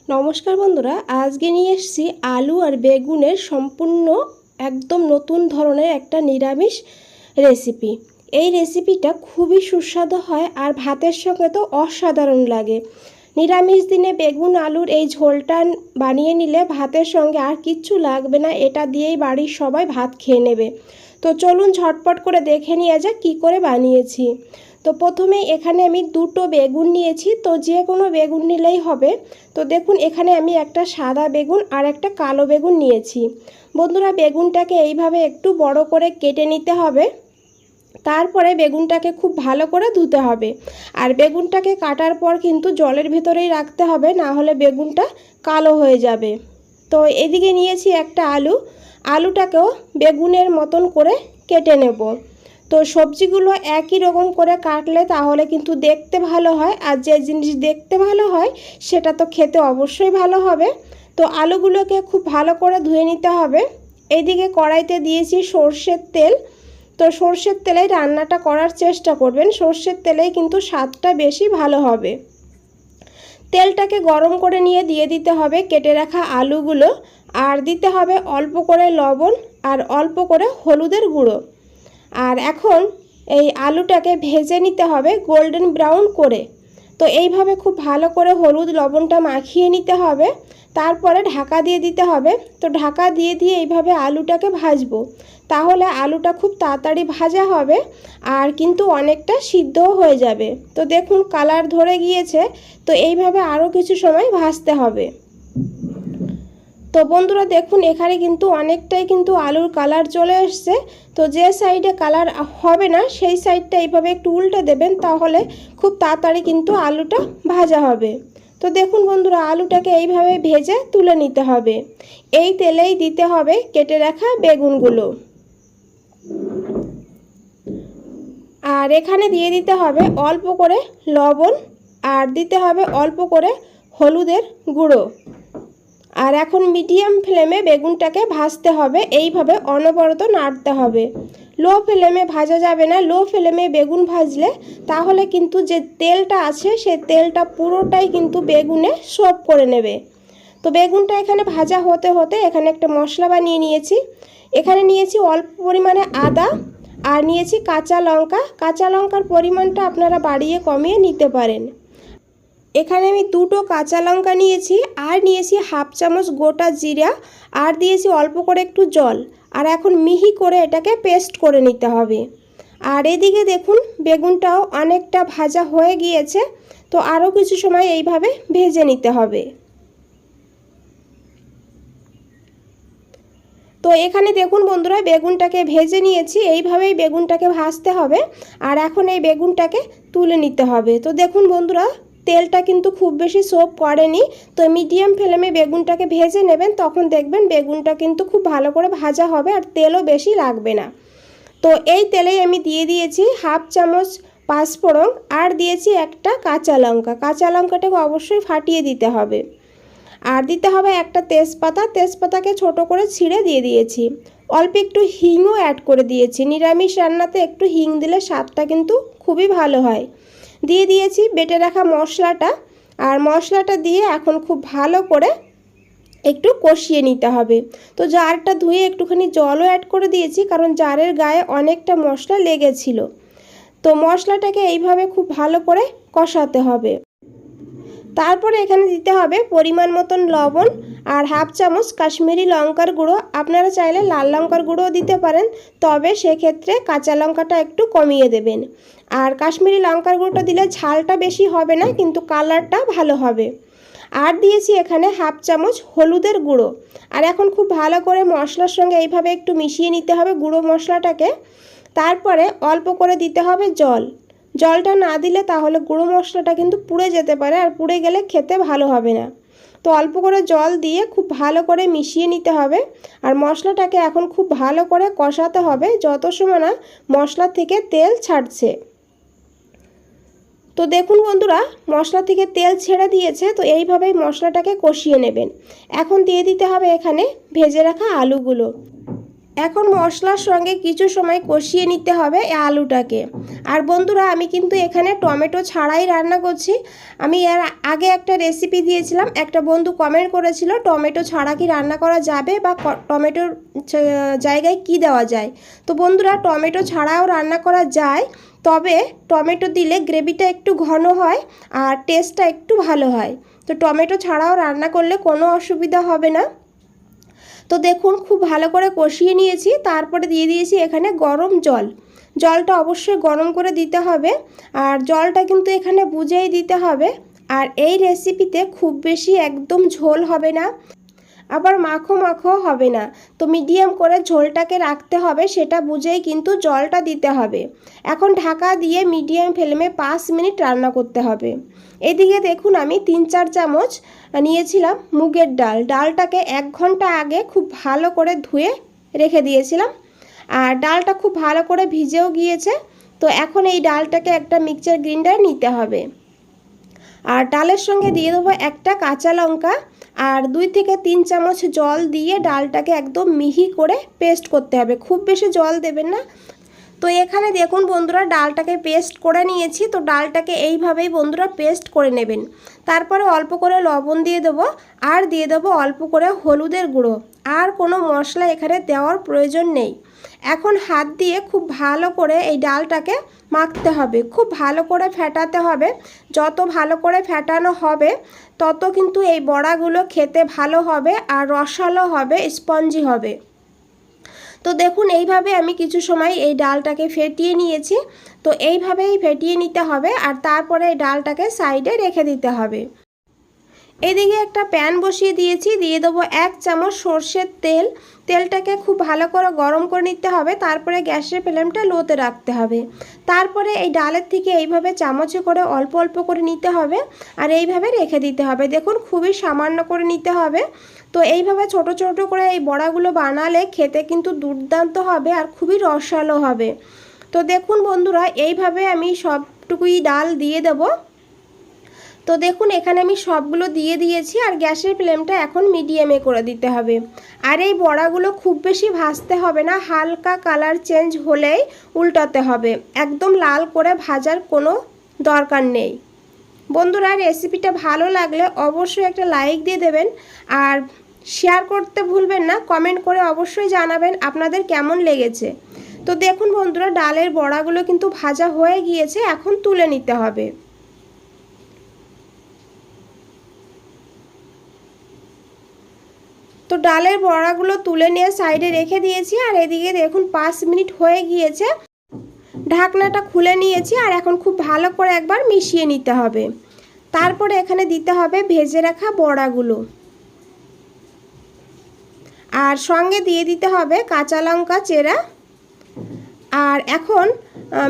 নমস্কার বন্ধুরা, আজকে নিয়ে এসেছি আলু আর বেগুনের সম্পূর্ণ একদম নতুন ধরনের একটা নিরামিষ রেসিপি। এই রেসিপিটা খুবই সুস্বাদু হয় আর ভাতের সঙ্গে তো অসাধারণ লাগে। নিরামিষ দিনে বেগুন আলুর এই ঝোলটা বানিয়ে নিলে ভাতের সঙ্গে আর কিচ্ছু লাগবে না, এটা দিয়েই বাড়ির সবাই ভাত খেয়ে নেবে। তো চলুন ঝটপট করে দেখে নিয়ে যাক কী করে বানিয়েছি। তো প্রথমে এখানে আমি দুটো বেগুন নিয়েছি, তো যে কোনো বেগুন নিলেই হবে। তো দেখুন এখানে আমি একটা সাদা বেগুন আর একটা কালো বেগুন নিয়েছি। বন্ধুরা, বেগুনটাকে এইভাবে একটু বড় করে কেটে নিতে হবে। তারপরে বেগুনটাকে খুব ভালো করে ধুতে হবে। আর বেগুনটাকে কাটার পর কিন্তু জলের ভেতরেই রাখতে হবে, না হলে বেগুনটা কালো হয়ে যাবে। তো এদিকে নিয়েছি একটা আলু, আলুটাকেও বেগুনের মতন করে কেটে নেব। তো সবজিগুলো একই রকম করে কাটলে তাহলে কিন্তু দেখতে ভালো হয়, আর যে জিনিস দেখতে ভালো হয় সেটা তো খেতে অবশ্যই ভালো হবে। তো আলুগুলোকে খুব ভালো করে ধুয়ে নিতে হবে। এইদিকে কড়াইতে দিয়েছি সর্ষের তেল। তো সর্ষের তেলেই রান্নাটা করার চেষ্টা করবেন, সর্ষের তেলেই কিন্তু স্বাদটা বেশি ভালো হবে। তেলটাকে গরম করে নিয়ে দিয়ে দিতে হবে কেটে রাখা আলুগুলো, আর দিতে হবে অল্প করে লবণ আর অল্প করে হলুদের গুঁড়ো। আর এখন এই আলুটাকে ভেজে নিতে হবে গোল্ডেন ব্রাউন করে। তো এইভাবে খুব ভালো করে হলুদ লবণটা মাখিয়ে নিতে হবে, তারপরে ঢাকা দিয়ে দিতে হবে। তো ঢাকা দিয়ে দিয়ে এইভাবে আলুটাকে ভাজবো, তাহলে আলুটা খুব তাড়াতাড়ি ভাজা হবে আর কিন্তু অনেকটা সিদ্ধও হয়ে যাবে। তো দেখুন কালার ধরে গিয়েছে, তো এইভাবে আরও কিছু সময় ভাজতে হবে। তো বন্ধুরা দেখুন এখানে কিন্তু অনেকটাই কিন্তু আলুর কালার চলে এসছে। তো যে সাইডে কালার হবে না সেই সাইডটা এইভাবে একটু উল্টে দেবেন, তাহলে খুব তাড়াতাড়ি কিন্তু আলুটা ভাজা হবে। তো দেখুন বন্ধুরা, আলুটাকে এইভাবে ভেজে তুলে নিতে হবে। এই তেলেই দিতে হবে কেটে রাখা বেগুনগুলো, আর এখানে দিয়ে দিতে হবে অল্প করে লবণ, আর দিতে হবে অল্প করে হলুদের গুঁড়ো। আর এখন মিডিয়াম ফ্লেমে বেগুনটাকে ভাজতে হবে, এইভাবে অনবরত নাড়তে হবে। লো ফ্লেমে ভাজা যাবে না, লো ফ্লেমে বেগুন ভাজলে তাহলে কিন্তু যে তেলটা আছে সেই তেলটা পুরোটাই কিন্তু বেগুনে সোপ করে নেবে। তো বেগুনটা এখানে ভাজা হতে হতে এখানে একটা মশলা বানিয়ে নিয়েছি। এখানে নিয়েছি অল্প পরিমাণে আদা, আর নিয়েছি কাঁচা লঙ্কা। কাঁচা লঙ্কার পরিমাণটা আপনারা বাড়িয়ে কমিয়ে নিতে পারেন। এখানে আমি দুটো কাঁচা লঙ্কা নিয়েছি, আর নিয়েছি হাফ চামচ গোটা জিরা, আর দিয়েছি অল্প করে একটু জল। আর এখন মিহি করে এটাকে পেস্ট করে নিতে হবে। আর এদিকে দেখুন বেগুনটাও অনেকটা ভাজা হয়ে গিয়েছে, তো আরও কিছু সময় এইভাবে ভেজে নিতে হবে। তো এখানে দেখুন বন্ধুরা বেগুনটাকে ভেজে নিয়েছি, এইভাবেই বেগুনটাকে ভাজতে হবে। আর এখন এই বেগুনটাকে তুলে নিতে হবে। তো দেখুন বন্ধুরা তেলটা কিন্তু খুব বেশি সোপ করেনি, তো মিডিয়াম ফ্লেমে বেগুনটাকে ভেজে নেবেন, তখন দেখবেন বেগুনটা কিন্তু খুব ভালো করে ভাজা হবে আর তেলও বেশি লাগবে না। তো এই তেলেই আমি দিয়ে দিয়েছি হাফ চামচ পাঁচফোড়ন, আর দিয়েছি একটা কাঁচা লঙ্কা। কাঁচা লঙ্কাটাকে অবশ্যই ফাটিয়ে দিতে হবে। আর দিতে হবে একটা তেজপাতা, তেজপাতাকে ছোট করে ছিঁড়ে দিয়ে দিয়েছি। অল্প একটু হিংও অ্যাড করে দিয়েছি, নিরামিষ রান্নাতে একটু হিং দিলে স্বাদটা কিন্তু খুবই ভালো হয়। দিয়ে দিয়েছি বেটে রাখা মশলাটা, আর মশলাটা দিয়ে এখন খুব ভালো করে একটু কষিয়ে নিতে হবে। তো জারটা ধুয়ে একটুখানি জলও অ্যাড করে দিয়েছি, কারণ জারের গায়ে অনেকটা মশলা লেগেছিল। তো মশলাটাকে এইভাবে খুব ভালো করে কষাতে হবে। তারপরে এখানে দিতে হবে পরিমাণ মতন লবণ, আর হাফ চামচ কাশ্মীরি লঙ্কার গুঁড়ো। আপনারা চাইলে লাল লঙ্কার গুঁড়োও দিতে পারেন, তবে সেক্ষেত্রে কাঁচা লঙ্কাটা একটু কমিয়ে দেবেন। আর কাশ্মীরি লঙ্কার গুঁড়োটা দিলে ঝালটা বেশি হবে না, কিন্তু কালারটা ভালো হবে। আর দিয়েছি এখানে হাফ চামচ হলুদের গুঁড়ো। আর এখন খুব ভালো করে মশলার সঙ্গে এইভাবে একটু মিশিয়ে নিতে হবে গুঁড়ো মশলাটাকে। তারপরে অল্প করে দিতে হবে জল। জলটা না দিলে তাহলে গুঁড়ো মশলাটা কিন্তু পুড়ে যেতে পারে, আর পুড়ে গেলে খেতে ভালো হবে না। তো অল্প করে জল দিয়ে খুব ভালো করে মিশিয়ে নিতে হবে। আর মশলাটাকে এখন খুব ভালো করে কষাতে হবে যত সময় না মশলা থেকে তেল ছাড়ছে। তো দেখুন বন্ধুরা মশলা থেকে তেল ছেড়ে দিয়েছে, তো এইভাবেই মশলাটাকে কষিয়ে নেবেন। এখন দিয়ে দিতে হবে এখানে ভেজে রাখা আলুগুলো। এখন মশলার সঙ্গে কিছু সময় কষিয়ে নিতে হবে এই আলুটাকে। আর বন্ধুরা, আমি কিন্তু এখানে টমেটো ছাড়াই রান্না করছি। আমি এর আগে একটা রেসিপি দিয়েছিলাম, একটা বন্ধু কমেন্ট করেছিল টমেটো ছাড়া কি রান্না করা যাবে বা টমেটোর জায়গায় কি দেওয়া যায়। তো বন্ধুরা, টমেটো ছাড়াও রান্না করা যায়, তবে টমেটো দিলে গ্রেভিটা একটু ঘন হয় আর টেস্টটা একটু ভালো হয়। তো টমেটো ছাড়াও রান্না করলে কোনো অসুবিধা হবে না। তো দেখুন, খুব ভালো করে কষিয়ে নিয়েছি। তারপরে দিয়ে দিয়েছি এখানে গরম জল। জলটা অবশ্যই গরম করে দিতে হবে, আর জলটা কিন্তু এখানে বুঝেই দিতে হবে। আর এই রেসিপিতে খুব বেশি একদম ঝোল হবে না, আবার মাখো মাখো হবে না। তো মিডিয়াম করে ঝোলটাকে রাখতে হবে, সেটা বুঝেই কিন্তু জলটা দিতে হবে। এখন ঢাকা দিয়ে মিডিয়াম ফ্লেমে 5 মিনিট রান্না করতে হবে। এদিকে দেখুন, আমি 3-4 চামচ নিয়েছিলাম মুগের ডাল। ডালটাকে 1 ঘন্টা আগে খুব ভালো করে ধুয়ে রেখে দিয়েছিলাম, আর ডালটা খুব ভালো করে ভিজেও গিয়েছে। তো এখন এই ডালটাকে একটা মিক্সচার গ্রাইন্ডার নিতে হবে। আর ডালের সঙ্গে দিয়ে দেবো একটা কাঁচা লঙ্কা আর 2 থেকে 3 চামচ জল দিয়ে ডালটাকে একদম মিহি করে পেস্ট করতে হবে। খুব বেশি জল দেবেন না। তো এখানে দেখুন বন্ধুরা, ডালটাকে পেস্ট করে নিয়েছি। তো ডালটাকে এইভাবেই বন্ধুরা পেস্ট করে নেবেন। তারপরে অল্প করে লবণ দিয়ে দেবো, আর দিয়ে দেবো অল্প করে হলুদের গুঁড়ো। আর কোনো মশলা এখানে দেওয়ার প্রয়োজন নেই। এখন হাত দিয়ে খুব ভালো করে এই ডালটাকে মাখতে হবে, খুব ভালো করে ফেটাতে হবে। যত ভালো করে ফেটানো হবে তত কিন্তু এই বড়াগুলো খেতে ভালো হবে আর রসালো হবে, স্পঞ্জি হবে। তো দেখুন, এইভাবে আমি কিছু সময় এই ডালটাকে ফেটিয়ে নিয়েছি। তো এইভাবেই ফেটিয়ে নিতে হবে, আর তারপরে এই ডালটাকে সাইডে রেখে দিতে হবে। এদিকে একটা প্যান বসিয়ে দিয়েছি, দিয়ে দেবো 1 চামচ সর্ষের তেল। তেলটাকে খুব ভালো করে গরম করে নিতে হবে, তারপরে গ্যাসের ফ্লেমটা লোতে রাখতে হবে। তারপরে এই ডালের থেকে এইভাবে চামচে করে অল্প অল্প করে নিতে হবে, আর এইভাবে রেখে দিতে হবে। দেখুন, খুবই সামান্য করে নিতে হবে। তো এইভাবে ছোট ছোট করে এই বড়াগুলো বানালে খেতে কিন্তু দুর্দান্ত হবে আর খুবই রসালো হবে। তো দেখুন বন্ধুরা, এইভাবে আমি সবটুকুই ডাল দিয়ে দেবো। তো দেখুন, এখানে আমি সবগুলো দিয়ে দিয়েছি, আর গ্যাসের ফ্লেমটা এখন মিডিয়ামে করে দিতে হবে। আর এই বড়াগুলো খুব বেশি ভাজতে হবে না, হালকা কালার চেঞ্জ হলেই উল্টাতে হবে। একদম লাল করে ভাজার কোনো দরকার নেই। বন্ধুরা, রেসিপিটা ভালো লাগলে অবশ্যই একটা লাইক দিয়ে দেবেন, আর শেয়ার করতে ভুলবেন না। কমেন্ট করে অবশ্যই জানাবেন আপনাদের কেমন লেগেছে। তো দেখুন বন্ধুরা, ডালের বড়াগুলো কিন্তু ভাজা হয়ে গিয়েছে, এখন তুলে নিতে হবে। তো ডালের বড়াগুলো তুলে নিয়ে সাইডে রেখে দিয়েছি, আর এদিকে দেখুন 5 মিনিট হয়ে গিয়েছে। ঢাকনাটা খুলে নিয়েছি, আর এখন খুব ভালো করে একবার মিশিয়ে নিতে হবে। তারপরে এখানে দিতে হবে ভেজে রাখা বড়াগুলো, আর সঙ্গে দিয়ে দিতে হবে কাঁচা লঙ্কা চেরা। আর এখন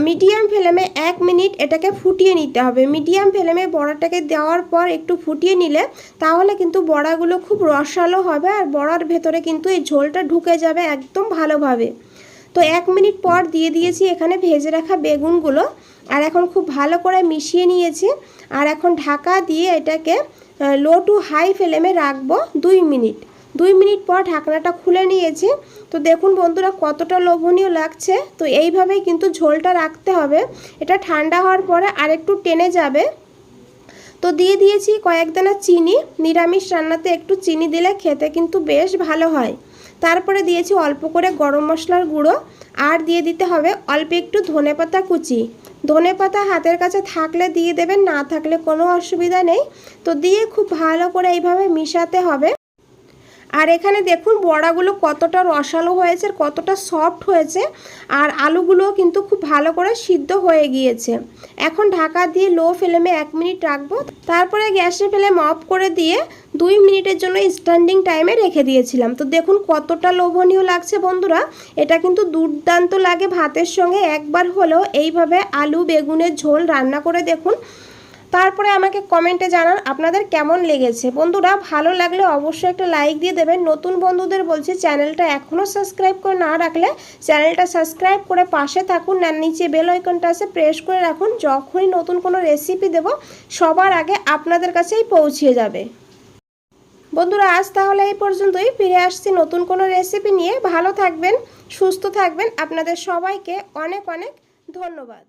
মিডিয়াম ফ্লেমে 1 মিনিট এটাকে ফুটিয়ে নিতে হবে। মিডিয়াম ফ্লেমে বড়াটাকে দেওয়ার পর একটু ফুটিয়ে নিলে তাহলে কিন্তু বড়াগুলো খুব রসালো হবে, আর বড়ার ভেতরে কিন্তু এই ঝোলটা ঢুকে যাবে একদম ভালোভাবে। তো 1 মিনিট পর দিয়ে দিয়েছি এখানে ভেজে রাখা বেগুনগুলো, আর এখন খুব ভালো করে মিশিয়ে নিয়েছি। আর এখন ঢাকা দিয়ে এটাকে লো টু হাই ফ্লেমে রাখবো 2 মিনিট। 2 মিনিট পর ঢাকনাটা খুলে নিয়েছি। তো দেখুন বন্ধুরা, কতটা লোভনীয় লাগছে। তো এইভাবেই কিন্তু ঝোলটা রাখতে হবে, এটা ঠান্ডা হওয়ার পরে আরেকটু টেনে যাবে। তো দিয়ে দিয়েছি কয়েক দানা চিনি। নিরামিষ রান্নাতে একটু চিনি দিলে খেতে কিন্তু বেশ ভালো হয়। তারপরে দিয়েছি অল্প করে গরম মশলার গুঁড়ো, আর দিয়ে দিতে হবে অল্প একটু ধনেপাতা কুচি। ধনেপাতা হাতের কাছে থাকলে দিয়ে দেবেন, না থাকলে কোনো অসুবিধা নেই। তো দিয়ে খুব ভালো করে এইভাবে মিশাতে হবে। আর এখানে দেখুন বড়াগুলো কতটা রসালো হয়েছে, কতটা সফট হয়েছে, আর আলুগুলোও কিন্তু খুব ভালো করে সিদ্ধ হয়ে গিয়েছে। এখন ঢাকা দিয়ে লো ফ্লেমে 1 মিনিট রাখবো। তারপরে গ্যাসের ফ্লেম অফ করে দিয়ে 2 মিনিটের জন্য স্ট্যান্ডিং টাইমে রেখে দিয়েছিলাম। তো দেখুন কতটা লোভনীয় লাগছে বন্ধুরা। এটা কিন্তু দুর্দান্ত লাগে ভাতের সঙ্গে। একবার হলেও এইভাবে আলু বেগুনের ঝোল রান্না করে দেখুন, তারপরে আমাকে কমেন্টে জানান আপনাদের কেমন লেগেছে। বন্ধুরা, ভালো লাগলে অবশ্যই একটা লাইক দিয়ে দেবেন। নতুন বন্ধুদের বলছি, চ্যানেলটা এখনও সাবস্ক্রাইব করে না রাখলে চ্যানেলটা সাবস্ক্রাইব করে পাশে থাকুন, আর নিচে বেল আইকনটা আছে প্রেস করে রাখুন। যখনই নতুন কোনো রেসিপি দেব সবার আগে আপনাদের কাছেই পৌঁছে যাবে। বন্ধুরা আজ তাহলে এই পর্যন্তই, ফিরে আসছি নতুন কোনো রেসিপি নিয়ে। ভালো থাকবেন, সুস্থ থাকবেন। আপনাদের সবাইকে অনেক অনেক ধন্যবাদ।